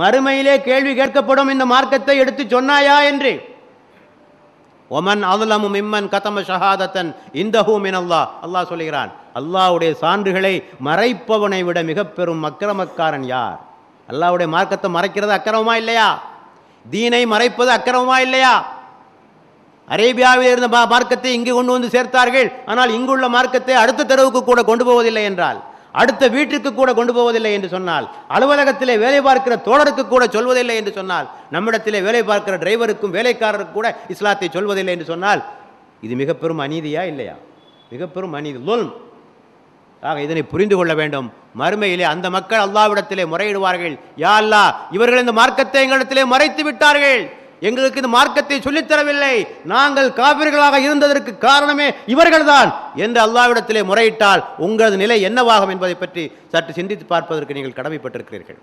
மறுமையிலே கேள்வி கேட்கப்படும் இந்த மார்க்கத்தை எடுத்து சொன்னாயா என்று. ஒமன் அதுலமு மிம்மன் கதம ஷஹாதத்தன் இந்தஹு மினல்லாஹ், அல்லாஹ் சொல்கிறான், அல்லாஹ்வுடைய சான்றுகளை மறைப்பவனை விட மிக பெரும் அக்கிரமக்காரன் யார்? அல்லாஹ்வுடைய மார்க்கத்தை மறைக்கிறது அக்கிரமமா இல்லையா? தீனை மறைப்பது அக்கிரமமா இல்லையா? அரேபியாவில் இருந்த மார்க்கத்தை இங்கு கொண்டு வந்து சேர்த்தார்கள். ஆனால் இங்குள்ள மார்க்கத்தை அடுத்த தெருவுக்கு கூட கொண்டு போவதில்லை என்றால், அடுத்த வீட்டுக்கு கூட கொண்டு போவதில்லை என்று சொன்னால், அலுவலகத்திலே வேலை பார்க்கிற தோழருக்கு கூட சொல்வதில்லை என்று சொன்னால், நம்மிடத்திலே வேலை பார்க்கிற டிரைவருக்கும் வேலைக்காரருக்கு கூட இஸ்லாத்தை சொல்வதில்லை என்று சொன்னால், இது மிக பெரும் அநீதியா இல்லையா? மிக பெரும் அநீதி, லுல்ம். ஆக இதனை புரிந்து கொள்ள வேண்டும். மறுமையிலே அந்த மக்கள் அல்லாஹ்விடத்திலே முறையிடுவார்கள், யா அல்லாஹ், இவர்கள் இந்த மார்க்கத்தை எங்களிடத்திலே மறைத்து விட்டார்கள், எங்களுக்கு இந்த மார்க்கத்தை சொல்லித்தரவில்லை, நாங்கள் காபிர்களாக இருந்ததற்கு காரணமே இவர்கள்தான் என்று அல்லாஹ்விடத்திலே முறையிட்டால் உங்களது நிலை என்னவாகும் என்பதை பற்றி சற்று சிந்தித்து பார்ப்பதற்கு நீங்கள் கடமைப்பட்டிருக்கிறீர்கள்.